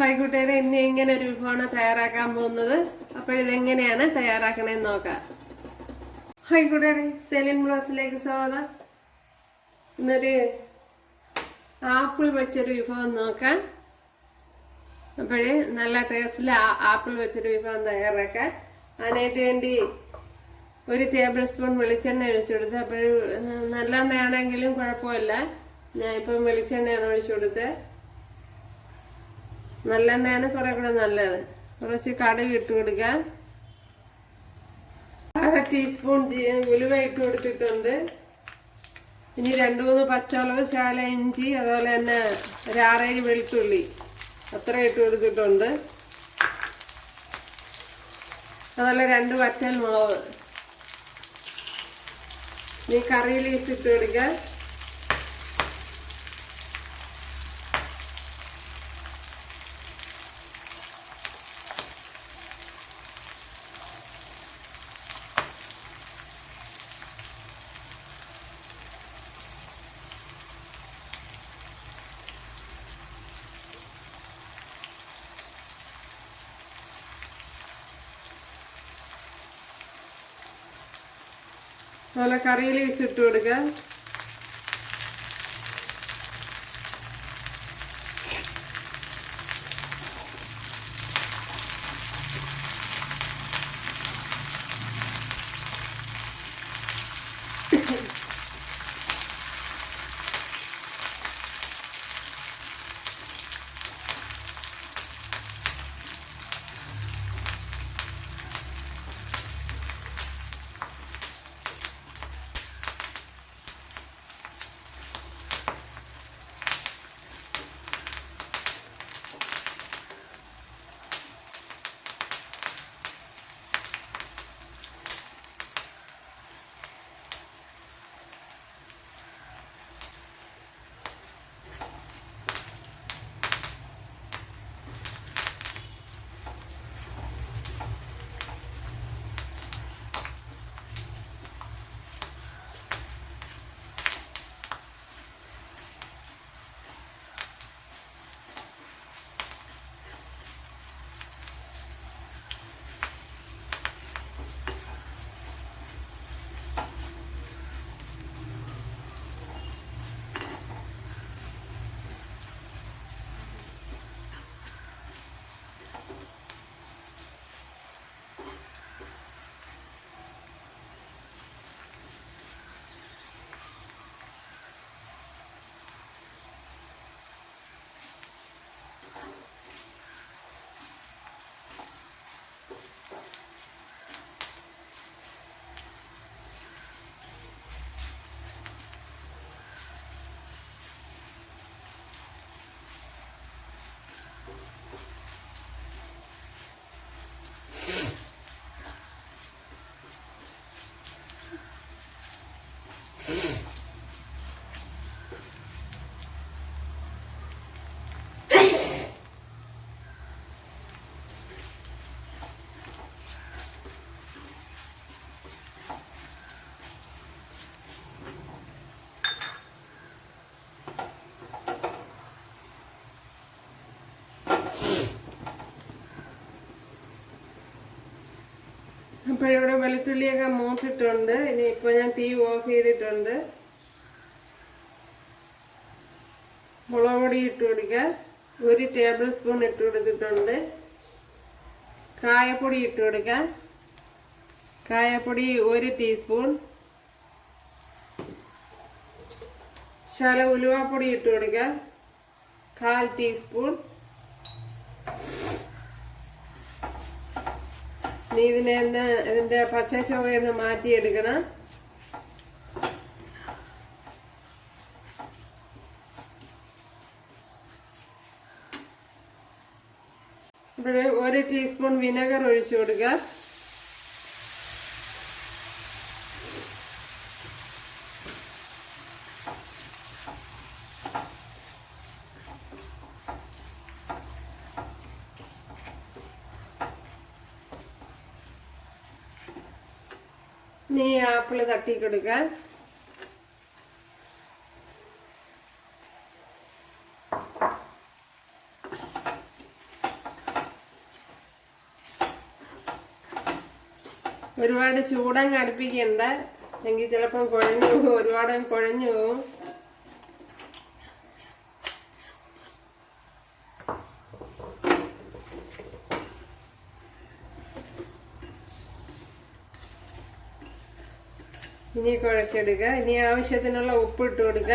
Hi കൂട്ടുകാരെ, ഇന്ന് ഇങ്ങനെ ഒരു വിഭവമാണ് തയ്യാറാക്കാൻ പോകുന്നത്. അപ്പോൾ ഇതെങ്ങനെയാണ് തയ്യാറാക്കണേന്ന് നോക്കാം. ഹായ് കൂട്ടുകാരെ, സെലിൻ ബ്ലോസിലേക്ക് സ്വാഗതം. ഇന്നൊരു ആപ്പിൾ വെച്ചൊരു വിഭവം നോക്കാം. അപ്പോഴേ നല്ല ടേസ്റ്റിൽ ആപ്പിൾ വെച്ചൊരു വിഭവം തയ്യാറാക്കാം. അതിനായിട്ട് വേണ്ടി 1 ടേബിൾ സ്പൂൺ വെളിച്ചെണ്ണ ഒഴിച്ചു കൊടുത്ത്. അപ്പോൾ നല്ലെണ്ണയാണെങ്കിലും കുഴപ്പമില്ല. ഞാൻ ഇപ്പം വെളിച്ചെണ്ണയാണ് ഒഴിച്ചു കൊടുത്തത്. നല്ലെണ്ണയാണ് കുറെ കൂടെ നല്ലത്. കുറച്ച് കടുക് ഇട്ട് കൊടുക്കാം. 1/2 ടീസ്പൂൺ ഉലുവ ഇട്ട് കൊടുത്തിട്ടുണ്ട്. ഇനി 2-3 പച്ചമുളക്, ശാല ഇഞ്ചി, അതുപോലെ തന്നെ ഒരു 6-7 വെളുത്തുള്ളി അത്ര ഇട്ട് കൊടുത്തിട്ടുണ്ട്. അതുപോലെ 2 വറ്റൽ മുളക്. ഇനി കറി ലീവ്സ് ഇട്ട് കൊടുക്കാം. അതുപോലെ കറി ലീവ്സ് ഇട്ട് കൊടുക്കുക. അപ്പോൾ ഇവിടെ വെളുത്തുള്ളിയൊക്കെ മൂത്തിട്ടുണ്ട്. ഇനി ഇപ്പോൾ ഞാൻ തീ ഓഫ് ചെയ്തിട്ടുണ്ട്. മുളക് പൊടി ഇട്ട് കൊടുക്കുക. 1 ടേബിൾ സ്പൂൺ ഇട്ട് കൊടുത്തിട്ടുണ്ട്. കായപ്പൊടി ഇട്ട് കൊടുക്കുക. കായപ്പൊടി 1 ടീസ്പൂൺ. ശാല ഉലുവാപ്പൊടി ഇട്ട് കൊടുക്കുക. 1/4 ടീസ്പൂൺ. ഇനി ഇതിന്റെ പച്ച ചുവയൊന്ന് മാറ്റിയെടുക്കണം. ഇവിടെ 1 ടീസ്പൂൺ വിനെഗർ ഒഴിച്ചു കൊടുക്കുക. ഇനി ആപ്പിള് തട്ടി കൊടുക്കുക. ഒരുപാട് ചൂടങ്ങ് അടുപ്പിക്കണ്ട, എങ്കിൽ ചിലപ്പം കുഴഞ്ഞു പോകും, ഒരുപാട് കുഴഞ്ഞു പോകും. ഇനി കുഴച്ചെടുക്കുക. ഇനി ആവശ്യത്തിനുള്ള ഉപ്പ് ഇട്ട് കൊടുക്കുക.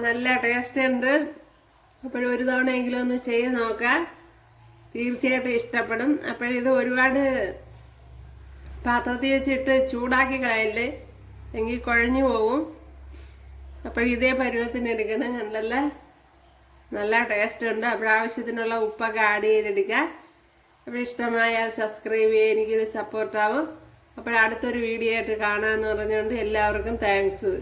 നല്ല ടേസ്റ്റ് ഉണ്ട്. അപ്പോഴും ഒരു തവണയെങ്കിലും ഒന്ന് ചെയ്ത് നോക്കാം, തീർച്ചയായിട്ടും ഇഷ്ടപ്പെടും. അപ്പോഴിത് ഒരുപാട് പാത്രത്തിൽ വെച്ചിട്ട് ചൂടാക്കി കളയല്ലേ, എങ്കിൽ കുഴഞ്ഞു പോകും. അപ്പോഴിതേ പരുവത്തിന് എടുക്കണം. നല്ല ടേസ്റ്റ് ഉണ്ട്. അപ്പോഴാവശ്യത്തിനുള്ള ഉപ്പൊക്കെ ആഡ് ചെയ്തെടുക്കുക. അപ്പോൾ ഇഷ്ടമായാൽ സബ്സ്ക്രൈബ് ചെയ്യുക, എനിക്കൊരു സപ്പോർട്ടാവും. അപ്പോഴടുത്തൊരു വീഡിയോ ആയിട്ട് കാണാമെന്ന് പറഞ്ഞുകൊണ്ട് എല്ലാവർക്കും താങ്ക്സ്.